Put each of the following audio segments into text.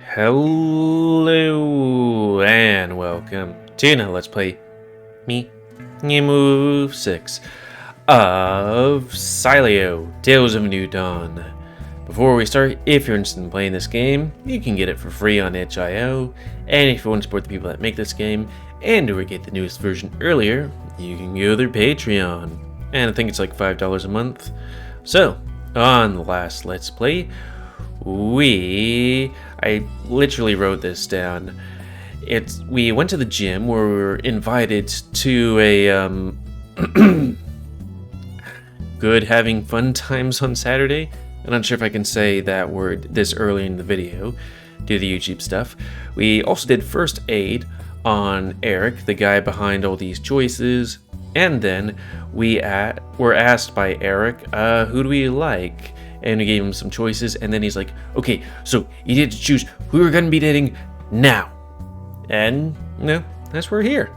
Hello and welcome to another Let's Play me, GamerWolfSix of Sileo, Tales of a New Dawn. Before we start, if you're interested in playing this game, you can get it for free on itch.io, and if you want to support the people that make this game, and or get the newest version earlier, you can go to their Patreon, and I think it's like $5 a month. So, on the last Let's Play, I literally wrote this down. We went to the gym where we were invited to a good having fun times on Saturday. I'm not sure if I can say that word this early in the video due to the YouTube stuff. We also did first aid on Eric, the guy behind all these choices, and then we were asked by Eric, who do we like? And we gave him some choices, and then he's like, okay, so you need to choose who we're gonna be dating now. And, that's where we're here.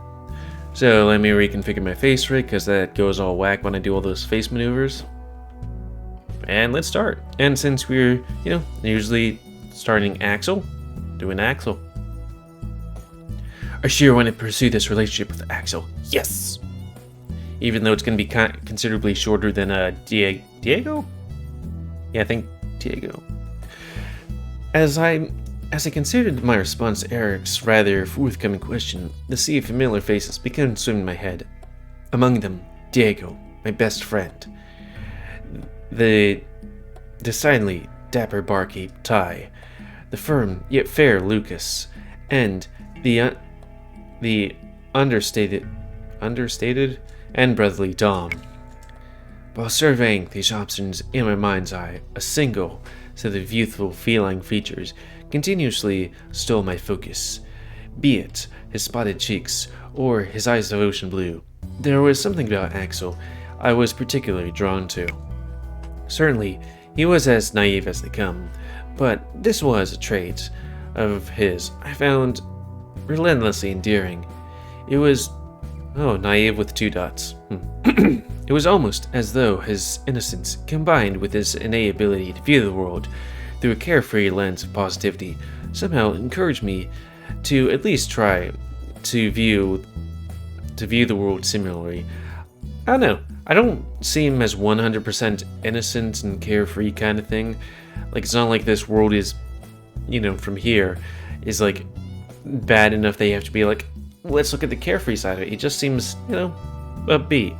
So let me reconfigure my face rig, because that goes all whack when I do all those face maneuvers. And let's start. And since we're, usually starting Axel, doing Axel. I sure want to pursue this relationship with Axel. Yes! Even though it's gonna be considerably shorter than Diego? Yeah, I think Diego. As I considered my response to Eric's rather forthcoming question, the sea of familiar faces began to swim in my head. Among them, Diego, my best friend. The decidedly dapper barkeep Ty, the firm yet fair Lucas, and the understated and brotherly Dom. While surveying these options in my mind's eye, a single set of youthful feline features continuously stole my focus. Be it his spotted cheeks or his eyes of ocean blue, there was something about Axel I was particularly drawn to. Certainly, he was as naive as they come, but this was a trait of his I found relentlessly endearing. It was naive with 2 dots. It was almost as though his innocence, combined with his innate ability to view the world through a carefree lens of positivity, somehow encouraged me to at least try to view the world similarly. I don't know. I don't see him as 100% innocent and carefree kind of thing. Like, it's not like this world is, from here, is like bad enough they have to be like, let's look at the carefree side of it. He just seems, upbeat.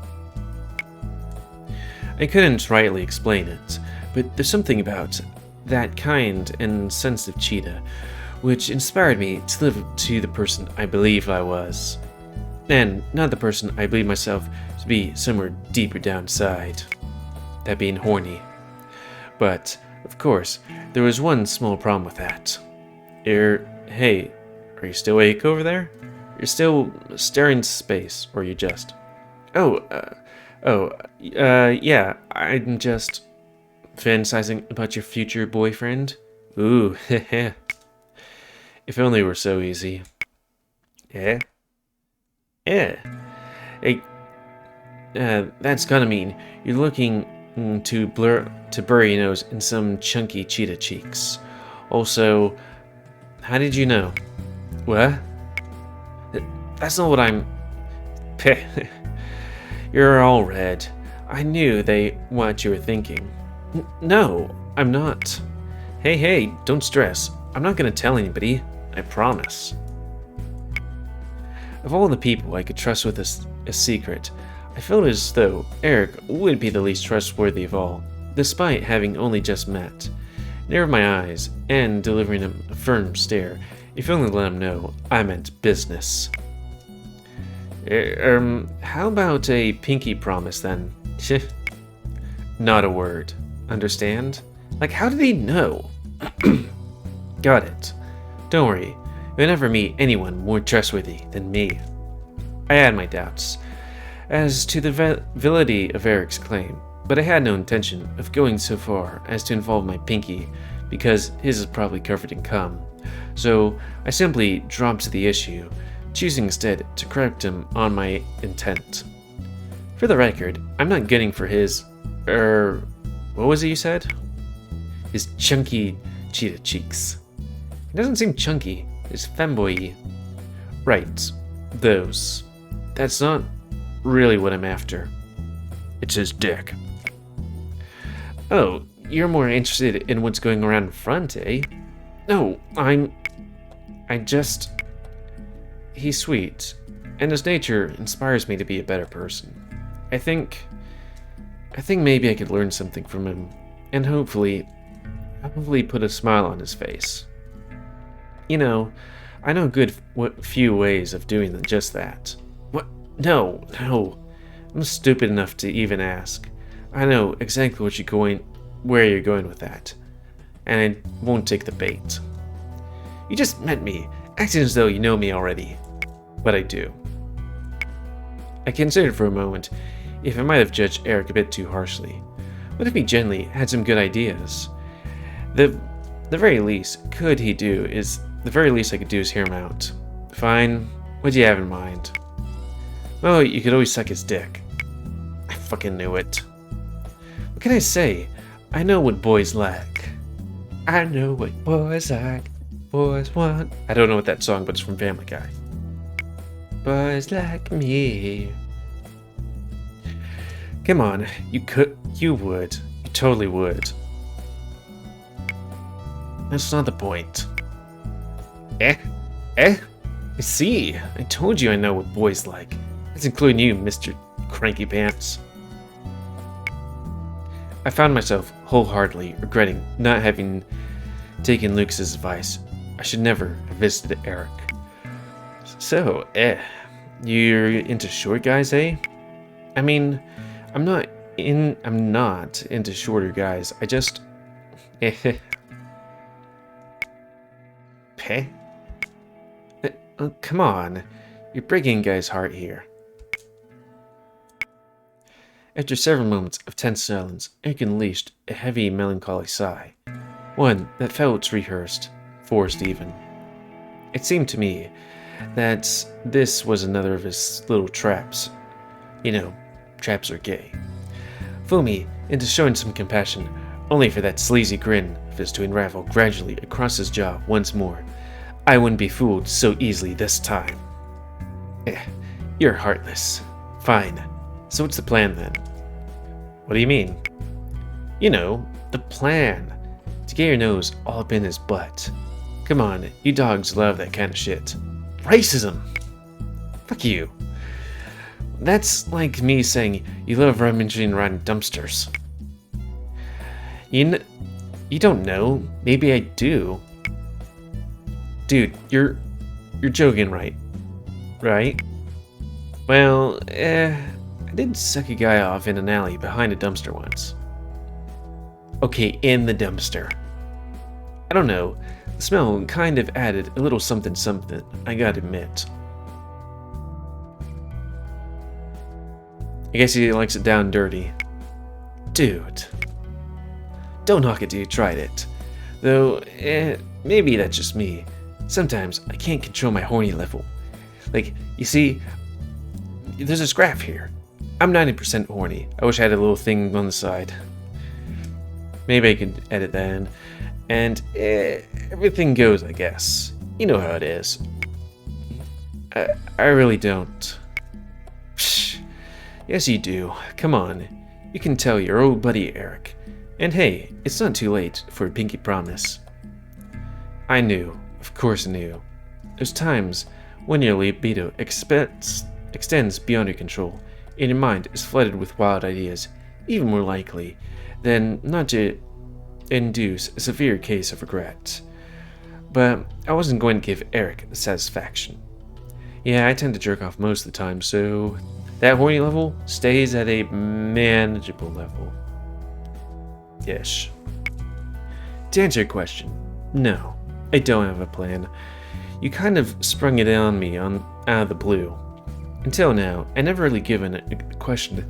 I couldn't rightly explain it, but there's something about that kind and sensitive cheetah which inspired me to live up to the person I believed I was, and not the person I believed myself to be somewhere deeper down inside, that being horny. But, of course, there was one small problem with that. Hey, are you still awake over there? You're still staring into space, or you just... yeah, I'm just fantasizing about your future boyfriend. Ooh, heh. If only it were so easy. Yeah? Yeah. Hey, that's gotta mean you're looking to bury your nose in some chunky cheetah cheeks. Also, how did you know? What? That's not what I'm... You're all red. I knew what you were thinking. No, I'm not. Hey, don't stress. I'm not gonna tell anybody. I promise. Of all the people I could trust with a secret, I felt as though Eric would be the least trustworthy of all, despite having only just met. Narrowed my eyes and delivering him a firm stare, if only to let him know I meant business. How about a pinky promise then? Not a word. Understand? Like, how did he know? Got it. Don't worry. You'll never meet anyone more trustworthy than me. I had my doubts as to the validity of Eric's claim, but I had no intention of going so far as to involve my pinky, because his is probably covered in cum. So I simply dropped the issue, choosing instead to correct him on my intent. For the record, I'm not gunning for his, what was it you said? His chunky cheetah cheeks. He doesn't seem chunky. He's femboy-y. Right. Those. That's not really what I'm after. It's his dick. Oh, you're more interested in what's going around in front, eh? No, He's sweet, and his nature inspires me to be a better person. I think maybe I could learn something from him, and hopefully put a smile on his face. You know, I know a good few ways of doing just that. What? No. I'm stupid enough to even ask. I know exactly where you're going with that, and I won't take the bait. You just met me, acting as though you know me already. But I do. I considered for a moment if I might have judged Eric a bit too harshly. What if he generally had some good ideas? The very least I could do is hear him out. Fine, what do you have in mind? Well, you could always suck his dick. I fucking knew it. What can I say? I know what boys like. I know what boys like. Boys want. I don't know what that song, but it's from Family Guy. Boys like me. Come on, you would. You totally would. That's not the point. I see. I told you I know what boys like. That's including you, Mr. Cranky Pants. I found myself wholeheartedly regretting not having taken Lucas's advice. I should never have visited Eric. So, you're into short guys, eh? I mean, I'm not into shorter guys. I just, come on, you're breaking a guy's heart here. After several moments of tense silence, Eric unleashed a heavy, melancholy sigh, one that felt rehearsed, forced even. It seemed to me that this was another of his little traps. You know, traps are gay. Fool me into showing some compassion, only for that sleazy grin of his to unravel gradually across his jaw once more. I wouldn't be fooled so easily this time. You're heartless. Fine. So what's the plan then? What do you mean? You know, the plan. To get your nose all up in his butt. Come on, you dogs love that kind of shit. Racism! Fuck you. That's like me saying you love rummaging around dumpsters. You don't know. Maybe I do. Dude, you're joking, right? Right? Well, I did suck a guy off in an alley behind a dumpster once. Okay, in the dumpster. I don't know. The smell kind of added a little something, I gotta admit. I guess he likes it down dirty. Dude. Don't knock it till you tried it. Though, maybe that's just me. Sometimes I can't control my horny level. Like, you see, there's this graph here. I'm 90% horny. I wish I had a little thing on the side. Maybe I could edit that in. And everything goes, I guess. You know how it is. I really don't. Psh, yes, you do. Come on. You can tell your old buddy Eric. And hey, it's not too late for a pinky promise. I knew. Of course I knew. There's times when your libido extends beyond your control, and your mind is flooded with wild ideas, even more likely than not to induce a severe case of regret. But I wasn't going to give Eric the satisfaction. Yeah, I tend to jerk off most of the time, so that horny level stays at a manageable level. Ish. To answer your question, no, I don't have a plan. You kind of sprung it on me out of the blue. Until now, I never really given a question.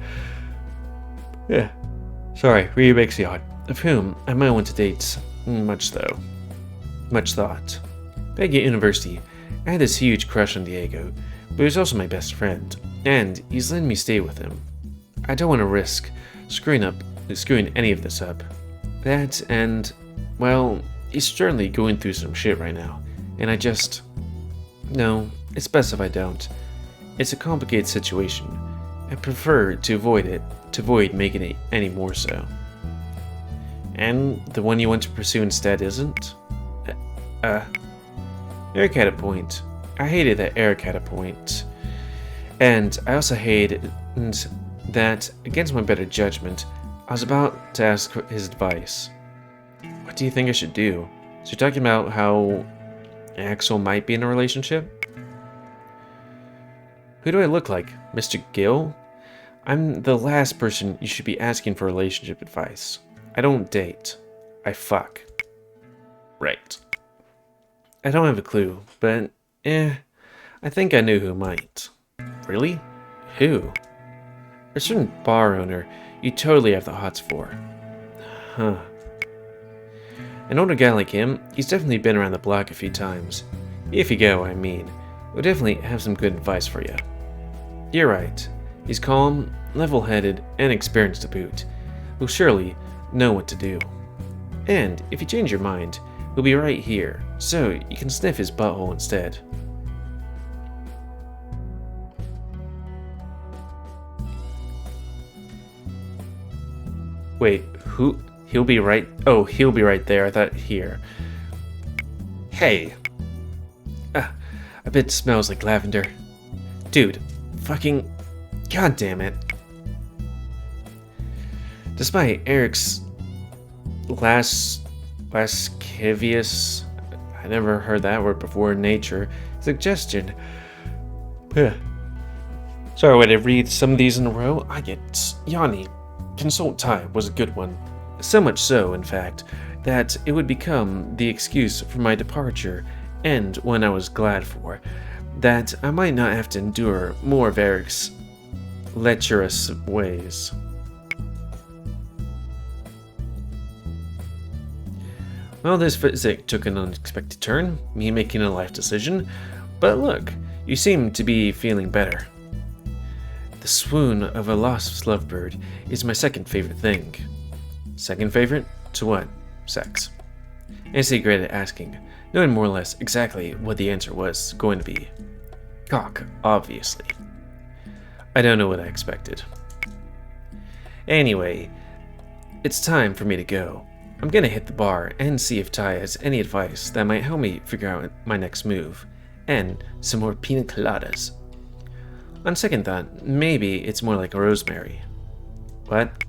Really makes the odd. Of whom I might want to date. Much thought. Back at university, I had this huge crush on Diego, but he was also my best friend, and he's letting me stay with him. I don't want to risk screwing any of this up. That and, well, he's certainly going through some shit right now, and I just... No, it's best if I don't. It's a complicated situation. I prefer to avoid it, to avoid making it any more so. And the one you want to pursue instead isn't? Eric had a point. I hated that Eric had a point. And I also hated that, against my better judgment, I was about to ask his advice. What do you think I should do? So you're talking about how Axel might be in a relationship? Who do I look like? Mr. Gill? I'm the last person you should be asking for relationship advice. I don't date. I fuck. Right. I don't have a clue, but I think I knew who might. Really? Who? A certain bar owner you totally have the hots for. Huh. An older guy like him, he's definitely been around the block a few times. If you go, I mean. We'll definitely have some good advice for you. You're right. He's calm, level-headed, and experienced to boot. He'll surely know what to do. And if you change your mind, he'll be right here, so you can sniff his butthole instead. Wait, who? He'll be right... Oh, he'll be right there. I thought here. Hey. I bet it smells like lavender. Dude, fucking... God damn it. Despite Eric's lascivious... I never heard that word before in nature. Suggestion. Sorry, when I read some of these in a row, I get yawny. Consult time was a good one. So much so, in fact, that it would become the excuse for my departure, and one I was glad for, that I might not have to endure more of Eric's lecherous ways. Well, this visit took an unexpected turn, me making a life decision, but look, you seem to be feeling better. The swoon of a lost lovebird is my second favorite thing. Second favorite? To what? Sex. Nancy regretted asking, knowing more or less exactly what the answer was going to be. Cock, obviously. I don't know what I expected. Anyway, it's time for me to go. I'm gonna hit the bar and see if Ty has any advice that might help me figure out my next move. And some more pina coladas. On second thought, maybe it's more like a rosemary. What?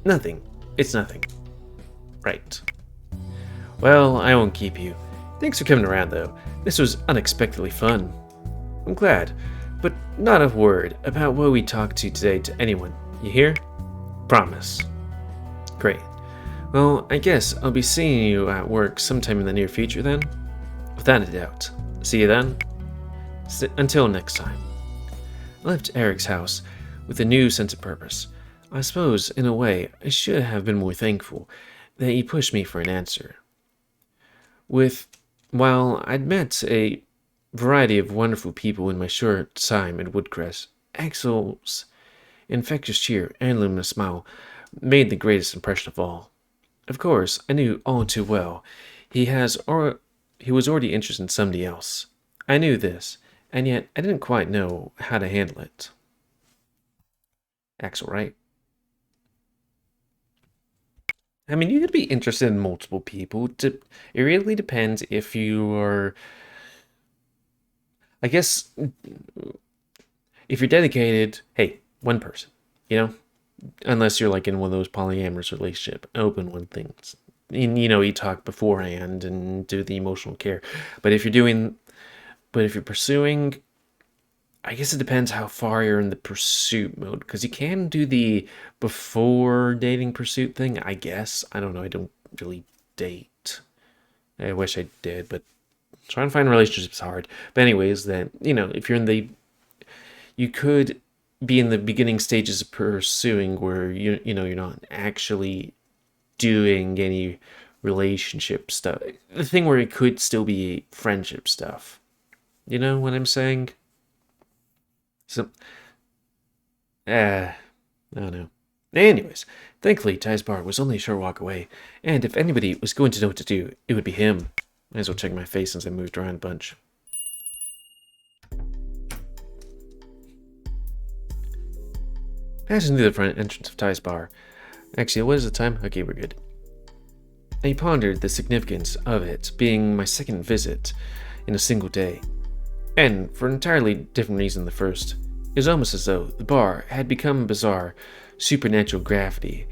Nothing. It's nothing. Right. Well, I won't keep you. Thanks for coming around, though. This was unexpectedly fun. I'm glad, but not a word about what we talked to today to anyone. You hear? Promise. Great. Well, I guess I'll be seeing you at work sometime in the near future then? Without a doubt. See you then? Until next time. I left Eric's house with a new sense of purpose. I suppose, in a way, I should have been more thankful that he pushed me for an answer. While I'd met a variety of wonderful people in my short time at Woodcrest, Axel's infectious cheer and luminous smile made the greatest impression of all. Of course, I knew all too well he was already interested in somebody else. I knew this, and yet I didn't quite know how to handle it. Axel, right? I mean, you could be interested in multiple people. It really depends if you are... I guess, if you're dedicated, hey, one person, you know? Unless you're like in one of those polyamorous relationship, open one things. And, you talk beforehand and do the emotional care. But if you're pursuing... I guess it depends how far you're in the pursuit mode, because you can do the before dating pursuit thing, I guess. I don't know, I don't really date. I wish I did, but trying to find relationships is hard. But anyways, then, if you're you could be in the beginning stages of pursuing where, you're not actually doing any relationship stuff. The thing where it could still be friendship stuff. You know what I'm saying? So, I don't know. Anyways, thankfully Ty's bar was only a short walk away, and if anybody was going to know what to do, it would be him. Might as well check my face since I moved around a bunch. Passing through the front entrance of Ty's bar. Actually, what is the time? Okay, we're good. I pondered the significance of it being my second visit in a single day, and for an entirely different reason than the first. It was almost as though the bar had become bizarre, supernatural gravity,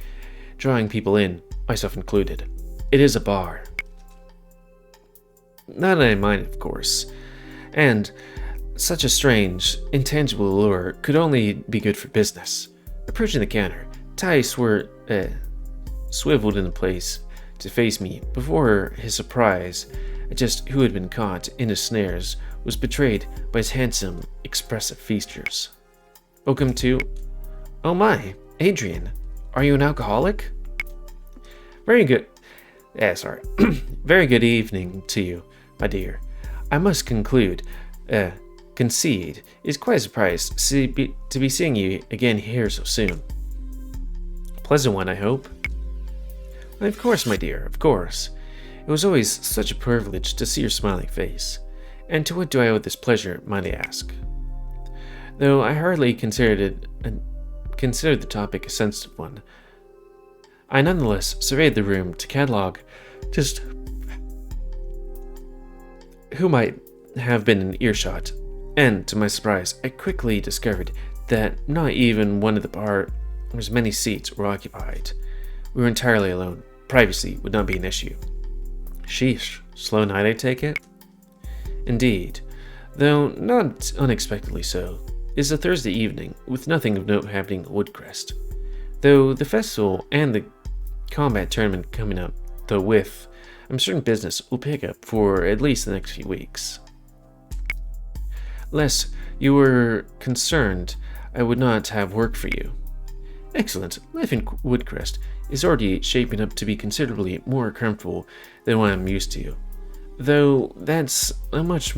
drawing people in, myself included. It is a bar. Not that I mind, of course, and such a strange, intangible allure could only be good for business. Approaching the counter, Ty swiveled into place to face me before his surprise at just who had been caught in his snares was betrayed by his handsome, expressive features. Welcome to... Oh my, Adrian, are you an alcoholic? Very good... Very good evening to you, my dear. I must concede, it's quite a surprise to be seeing you again here so soon. Pleasant one, I hope. Of course, my dear, of course. It was always such a privilege to see your smiling face. And to what do I owe this pleasure, might I ask? Though I hardly considered the topic a sensitive one, I nonetheless surveyed the room to catalog just who might have been in earshot, and to my surprise, I quickly discovered that not even one of the bar's many seats were occupied. We were entirely alone. Privacy would not be an issue. Sheesh, slow night I take it? Indeed, though not unexpectedly so. It is a Thursday evening, with nothing of note happening at Woodcrest. Though the festival and the combat tournament coming up, I'm certain business will pick up for at least the next few weeks. Lest you were concerned I would not have work for you. Excellent. Life in Woodcrest is already shaping up to be considerably more comfortable than what I'm used to. Though that's as much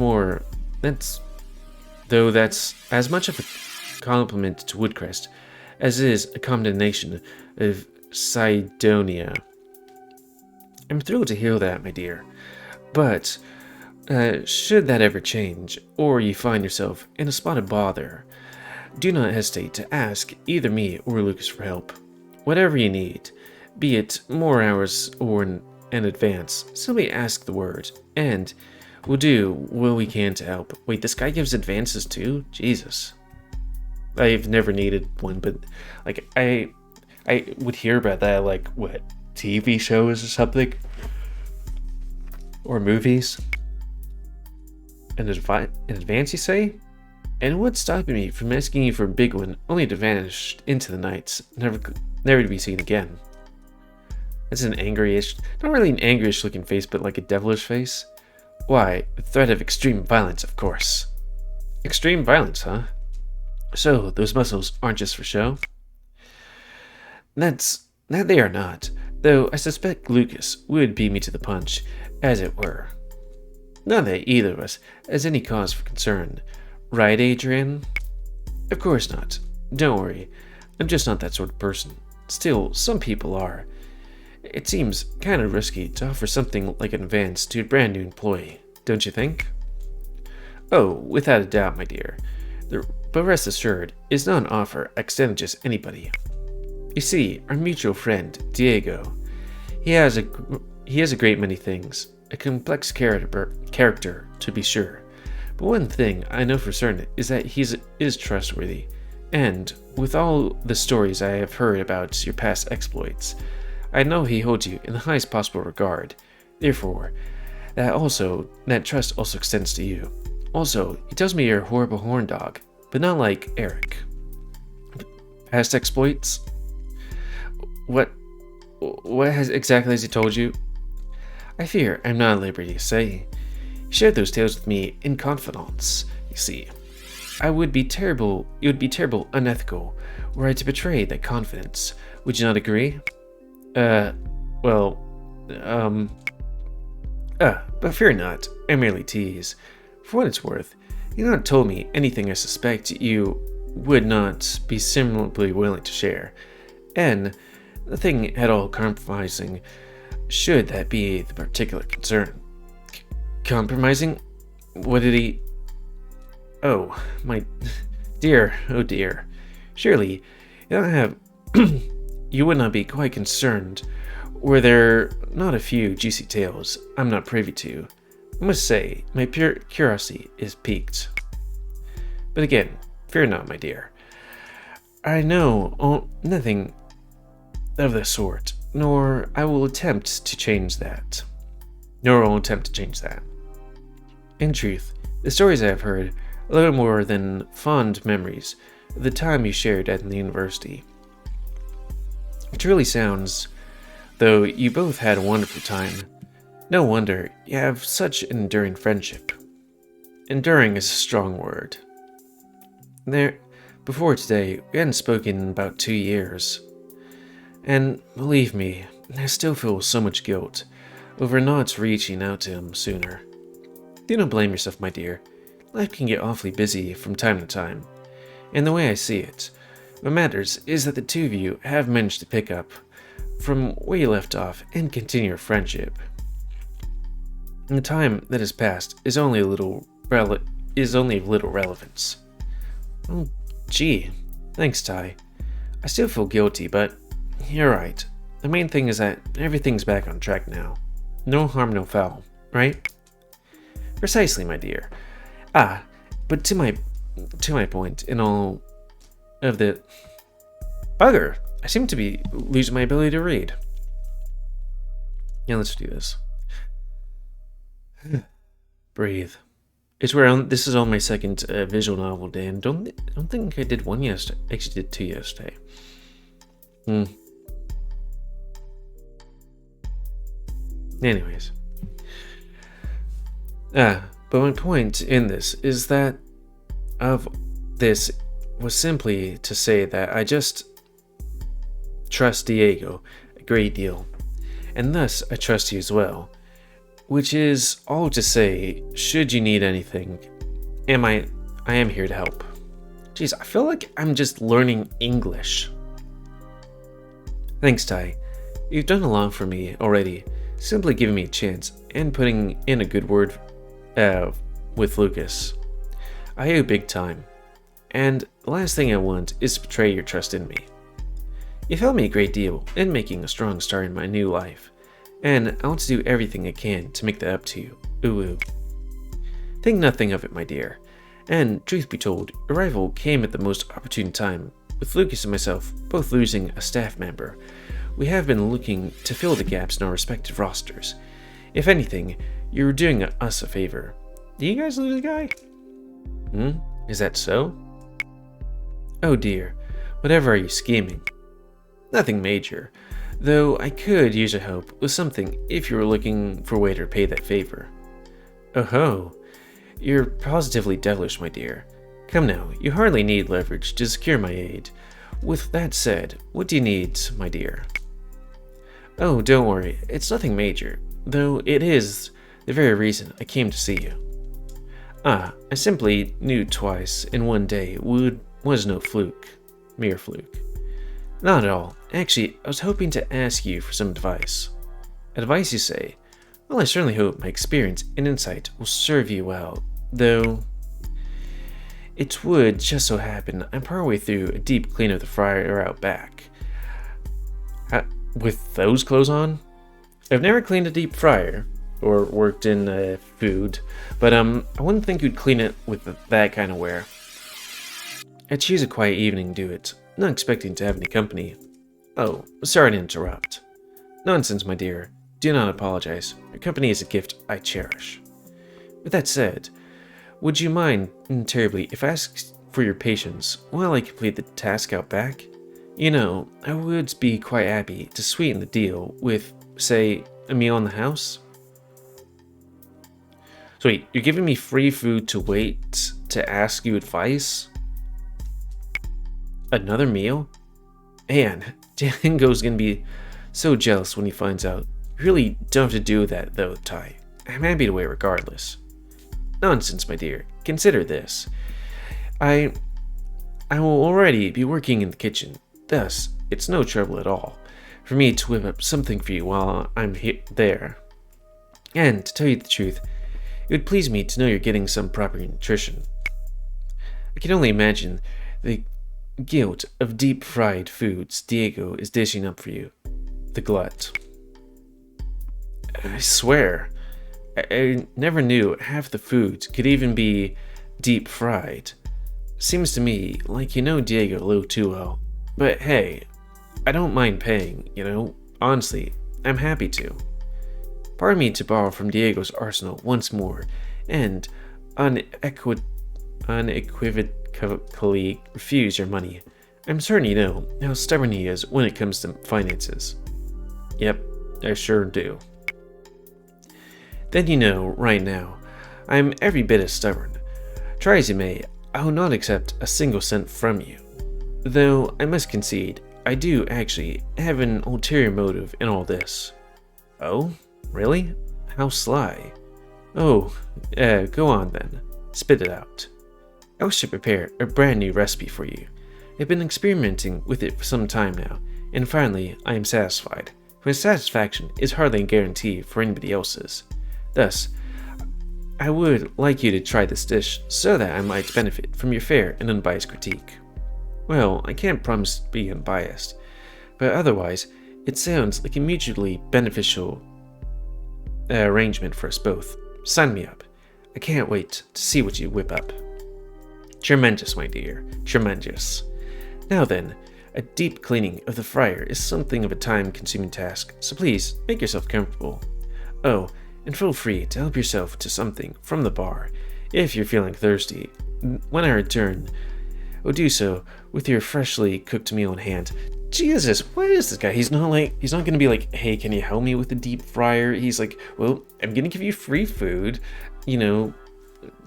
of a compliment to Woodcrest as it is a condemnation of Sidonia. I'm thrilled to hear that, my dear. But should that ever change, or you find yourself in a spot of bother, do not hesitate to ask either me or Lucas for help. Whatever you need, be it more hours or in advance, simply ask the word, and we'll do what we can to help. Wait, this guy gives advances too? Jesus. I've never needed one, but like I would hear about that, like, what, TV shows or something? Or movies? In advance, you say? And what's stopping me from asking you for a big one, only to vanish into the nights, never to be seen again? That's an angry-ish, not really an angry-ish looking face, but like a devilish face. Why, the threat of extreme violence, of course. Extreme violence, huh? So, those muscles aren't just for show? That they are not, though I suspect Lucas would beat me to the punch, as it were. Not that either of us has any cause for concern. Right, Adrian? Of course not. Don't worry. I'm just not that sort of person. Still, some people are. It seems kind of risky to offer something like an advance to a brand new employee, don't you think? Oh, without a doubt, my dear. But rest assured, it's not an offer I extend to just anybody. You see, our mutual friend, Diego, he has a great many things. A complex character, to be sure. But one thing I know for certain is that he is trustworthy, and with all the stories I have heard about your past exploits, I know he holds you in the highest possible regard. Therefore, that trust also extends to you. Also, he tells me you're a horrible horn dog, but not like Eric. Past exploits? What exactly has he told you? I fear I'm not at liberty to say. He shared those tales with me in confidence, you see. It would be terrible unethical were I to betray that confidence. Would you not agree? But fear not, I merely tease. For what it's worth, you have not told me anything I suspect you would not be similarly willing to share. and nothing at all compromising, should that be the particular concern. Compromising? What did he... Oh, my dear, oh dear. Surely, you don't have... you would not be quite concerned were there not a few juicy tales I'm not privy to. I must say, my pure curiosity is piqued. But again, fear not, my dear. I know nothing of the sort, nor I will attempt to change that. In truth, the stories I have heard are little more than fond memories of the time you shared at the university. It truly sounds, though you both had a wonderful time. No wonder you have such an enduring friendship. Enduring is a strong word. Before today, we hadn't spoken in about 2 years. And believe me, I still feel so much guilt over not reaching out to him sooner. Do not blame yourself, my dear. Life can get awfully busy from time to time. And the way I see it, what matters is that the two of you have managed to pick up from where you left off and continue your friendship. And the time that has passed is only of little relevance. Oh, gee, thanks, Ty. I still feel guilty, but you're right. The main thing is that everything's back on track now. No harm, no foul, right? Precisely, my dear. But to my point in all of the... Bugger! I seem to be losing my ability to read. Yeah, let's do this. Breathe. This is on my second visual novel day, and don't think I did one yesterday. Actually, did 2 yesterday. Anyways. But my point in this is that this was simply to say that I just trust Diego a great deal, and thus I trust you as well. Which is all to say, should you need anything, I am here to help. Jeez, I feel like I'm just learning English. Thanks, Ty. You've done a lot for me already, simply giving me a chance and putting in a good word with Lucas. I owe you big time, and the last thing I want is to betray your trust in me. You've helped me a great deal in making a strong start in my new life, and I want to do everything I can to make that up to you. Ooh. Think nothing of it, my dear. And, truth be told, arrival came at the most opportune time, with Lucas and myself both losing a staff member. We have been looking to fill the gaps in our respective rosters. If anything, you're doing us a favor. Did you guys lose a guy? Is that so? Oh dear, whatever are you scheming? Nothing major. Though I could use your help with something if you were looking for a way to repay that favor. Oh ho, you're positively devilish, my dear. Come now, you hardly need leverage to secure my aid. With that said, what do you need, my dear? Oh, don't worry, it's nothing major, though it is the very reason I came to see you. I simply knew twice in one day was no fluke, mere fluke. Not at all. Actually, I was hoping to ask you for some advice. Advice, you say? Well, I certainly hope my experience and insight will serve you well, though it would just so happen I'm partway through a deep clean of the fryer out back. With those clothes on? I've never cleaned a deep fryer, or worked in food, but I wouldn't think you'd clean it with that kind of wear. I choose a quiet evening to do it, not expecting to have any company. Oh, sorry to interrupt. Nonsense, my dear. Do not apologize. Your company is a gift I cherish. With that said, would you mind terribly if I asked for your patience while I complete the task out back? You know, I would be quite happy to sweeten the deal with, say, a meal in the house. So wait, you're giving me free food to wait to ask you advice? Another meal? Man, Django's gonna be so jealous when he finds out. You really don't have to do that though, Ty. I'm happy to wait regardless. Nonsense, my dear. Consider this. I will already be working in the kitchen. Thus, it's no trouble at all for me to whip up something for you while I'm there. And, to tell you the truth, it would please me to know you're getting some proper nutrition. I can only imagine the guilt of deep-fried foods Diego is dishing up for you, the glut. I swear, I never knew half the foods could even be deep-fried. Seems to me like you know Diego a little too well. But hey, I don't mind paying, Honestly, I'm happy to. Pardon me to borrow from Diego's arsenal once more, and unequivocally refuse your money. I'm certain you know how stubborn he is when it comes to finances. Yep, I sure do. Then you know, right now, I'm every bit as stubborn. Try as you may, I will not accept a single cent from you. Though I must concede, I do actually have an ulterior motive in all this. Oh? Really? How sly. Oh, go on then. Spit it out. I wish to prepare a brand new recipe for you. I've been experimenting with it for some time now, and finally I am satisfied. My satisfaction is hardly a guarantee for anybody else's. Thus, I would like you to try this dish so that I might benefit from your fair and unbiased critique. Well, I can't promise to be unbiased, but otherwise, it sounds like a mutually beneficial arrangement for us both. Sign me up. I can't wait to see what you whip up. Tremendous, my dear. Tremendous. Now then, a deep cleaning of the fryer is something of a time-consuming task, so please make yourself comfortable. Oh, and feel free to help yourself to something from the bar if you're feeling thirsty. When I return, we'll do so with your freshly cooked meal in hand. Jesus, what is this guy? He's not gonna be like, hey, can you help me with the deep fryer? He's like, well, I'm gonna give you free food,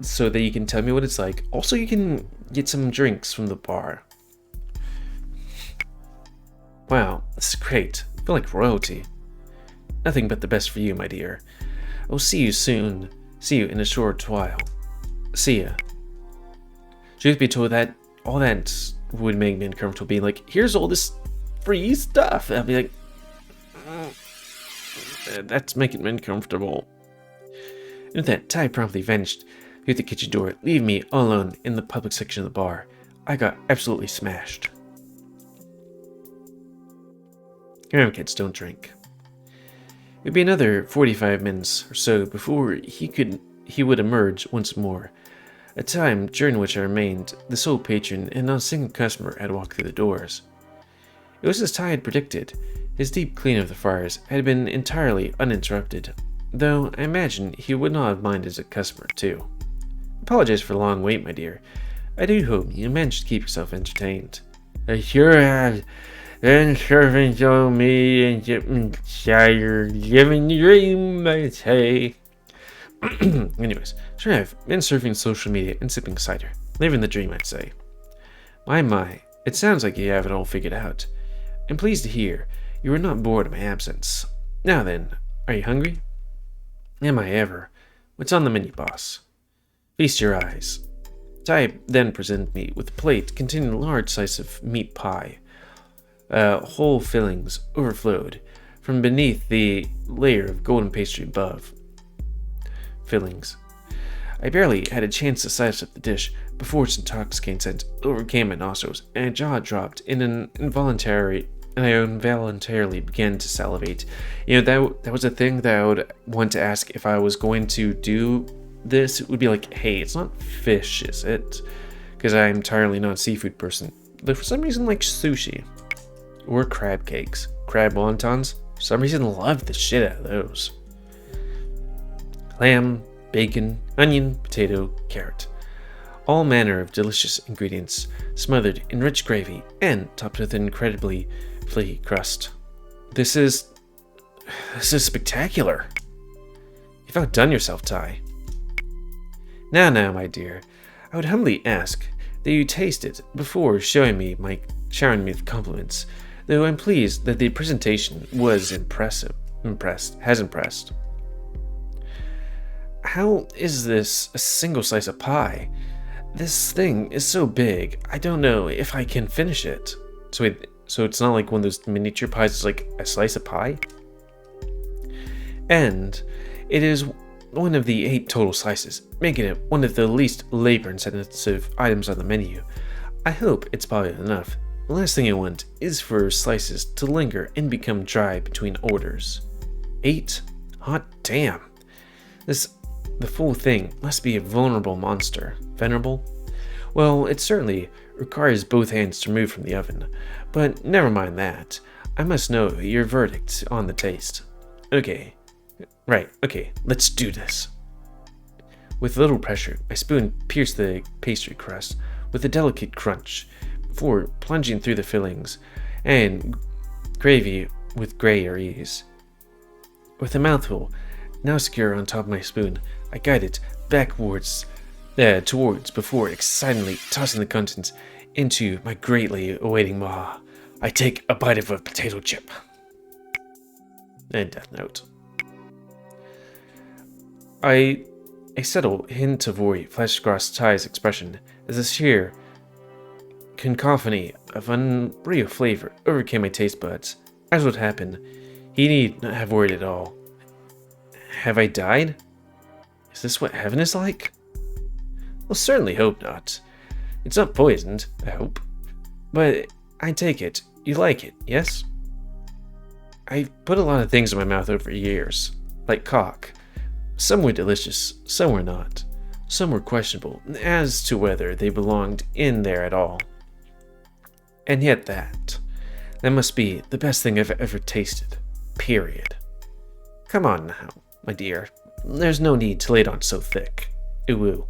so that you can tell me what it's like. Also, you can get some drinks from the bar. Wow, this is great. I feel like royalty. Nothing but the best for you, my dear. I'll see you soon. See you in a short while. See ya. Truth be told, that all that would make me uncomfortable, being like, here's all this free stuff. I'd be like, that's making me uncomfortable. And with that, Ty promptly vanished through the kitchen door, leaving me all alone in the public section of the bar. I got absolutely smashed. Remember, kids, don't drink. It would be another 45 minutes or so before he would emerge once more, a time during which I remained the sole patron and not a single customer had walked through the doors. It was as Ty had predicted. His deep clean of the fryers had been entirely uninterrupted, though I imagine he would not have minded as a customer too. Apologize for the long wait, my dear. I do hope you managed to keep yourself entertained. I sure have. Then serving to me and getting tired, living the dream, I say. Anyways, sure I've been surfing social media and sipping cider. Living the dream, I'd say. My, it sounds like you have it all figured out. I'm pleased to hear you were not bored of my absence. Now then, are you hungry? Am I ever? What's on the menu, boss? Feast your eyes. Ty then presented me with a plate containing a large slice of meat pie. Whole fillings overflowed from beneath the layer of golden pastry above. Fillings. I barely had a chance to size up the dish before its intoxicating scent overcame my nostrils, and my jaw dropped and I involuntarily began to salivate. That was a thing that I would want to ask if I was going to do this. It would be like, hey, it's not fish, is it? Because I'm entirely not a seafood person. But for some reason, like sushi. Or crab cakes. Crab wontons. For some reason, love the shit out of those. Lamb, bacon, onion, potato, carrot. All manner of delicious ingredients smothered in rich gravy and topped with an incredibly flaky crust. This is spectacular. You've outdone yourself, Ty. Now, my dear, I would humbly ask that you taste it before showering me with compliments, though I'm pleased that the presentation was has impressed. How is this a single slice of pie? This thing is so big, I don't know if I can finish it. So wait, so it's not like one of those miniature pies, it's like a slice of pie. And it is one of the 8 total slices, making it one of the least labor-intensive items on the menu. I hope it's popular enough. The last thing I want is for slices to linger and become dry between orders. 8? Hot damn. The full thing must be a vulnerable monster. Venerable? Well, it certainly requires both hands to remove from the oven. But never mind that. I must know your verdict on the taste. Okay. Right, okay, let's do this. With little pressure, my spoon pierced the pastry crust with a delicate crunch before plunging through the fillings and gravy with greater ease. With a mouthful now secure on top of my spoon, I guided towards before excitedly tossing the contents into my greatly awaiting maw. I take a bite of a potato chip. And Death Note. A subtle hint of worry flashed across Ty's expression as a sheer cacophony of unreal flavor overcame my taste buds. As would happen, he need not have worried at all. Have I died? Is this what heaven is like? Well, certainly hope not. It's not poisoned, I hope. But I take it, you like it, yes? I put a lot of things in my mouth over years, like cock. Some were delicious, some were not. Some were questionable as to whether they belonged in there at all. And yet that must be the best thing I've ever tasted. Period. Come on now, my dear. There's no need to lay it on so thick. Ooh.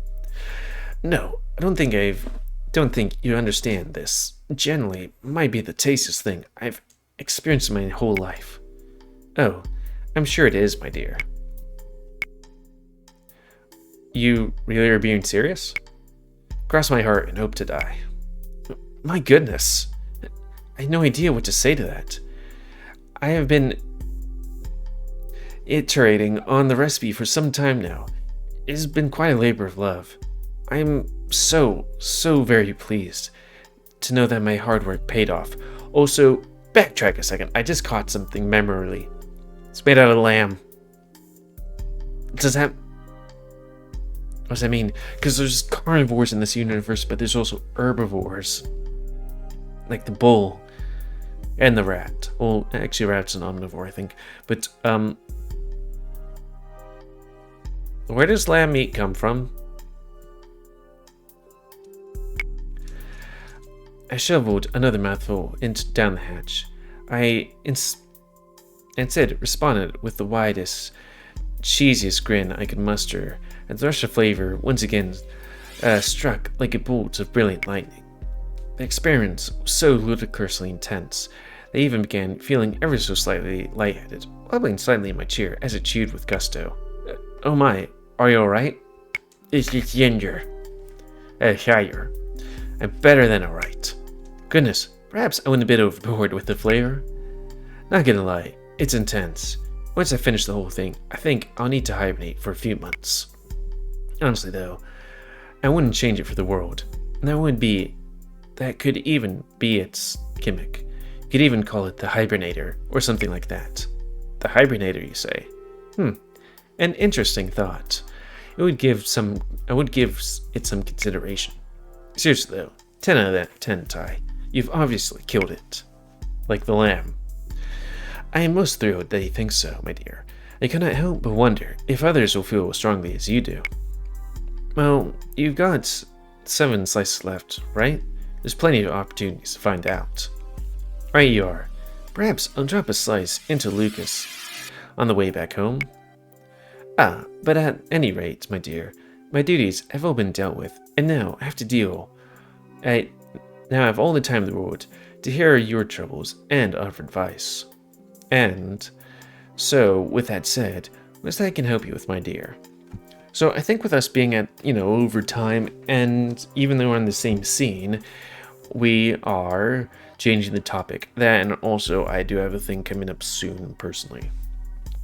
No, I don't think you understand this. Generally, might be the tastiest thing I've experienced in my whole life. Oh, I'm sure it is, my dear. You really are being serious? Cross my heart and hope to die. My goodness. I have no idea what to say to that. I have been iterating on the recipe for some time now. It has been quite a labor of love. I am so very pleased to know that my hard work paid off. Also, backtrack a second. I just caught something memorably. It's made out of lamb. What does that mean? Because there's carnivores in this universe, but there's also herbivores. Like the bull and the rat. Well, actually, rat's an omnivore, I think. But, where does lamb meat come from? I shoveled another mouthful down the hatch. I instead responded with the widest, cheesiest grin I could muster, and the rush of flavor once again struck like a bolt of brilliant lightning. The experience was so ludicrously intense, I even began feeling ever so slightly lightheaded, wobbling slightly in my chair as it chewed with gusto. Oh my, are you alright? It's just ginger. Shire. I'm better than alright. Goodness, perhaps I went a bit overboard with the flavor. Not gonna lie, it's intense. Once I finish the whole thing, I think I'll need to hibernate for a few months. Honestly though, I wouldn't change it for the world. That could even be its gimmick. You could even call it the Hibernator, or something like that. The Hibernator, you say? An interesting thought. I would give it some consideration. Seriously though, 10 out of 10, Ty. You've obviously killed it. Like the lamb. I am most thrilled that you think so, my dear. I cannot help but wonder if others will feel as strongly as you do. Well, you've got 7 slices left, right? There's plenty of opportunities to find out. Right you are. Perhaps I'll drop a slice into Lucas on the way back home. But at any rate, my dear, my duties have all been dealt with, and now I have all the time in the world to hear your troubles and offer advice. And so, with that said, what's that I can help you with, my dear? So I think with us being at, overtime, and even though we're on the same scene, we are changing the topic. That, and also I do have a thing coming up soon, personally.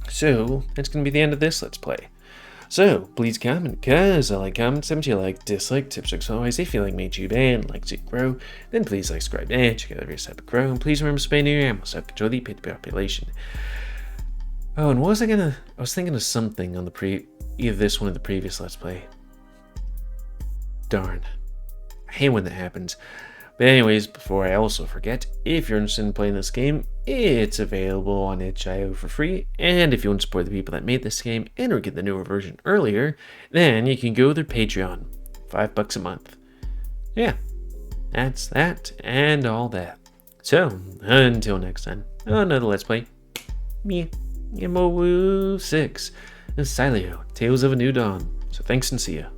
So, that's going to be the end of this Let's Play. So, please comment, cause I like comments, and if you like, dislike, tips, tricks, always, if you like me YouTube and like to grow, then please like, subscribe, and check out every step of grow, and please remember to spay new animals, so control the pit population. Oh, and what was I was thinking of something on either this one or the previous Let's Play. Darn. I hate when that happens. But anyways, before I also forget, if you're interested in playing this game, it's available on itch.io for free, and if you want to support the people that made this game and or get the newer version earlier, then you can go to their Patreon, $5 a month. Yeah, that's that and all that. So, until next time, another Let's Play. Me, GamerWolfSix, and Sileo, Tales of a New Dawn. So thanks and see ya.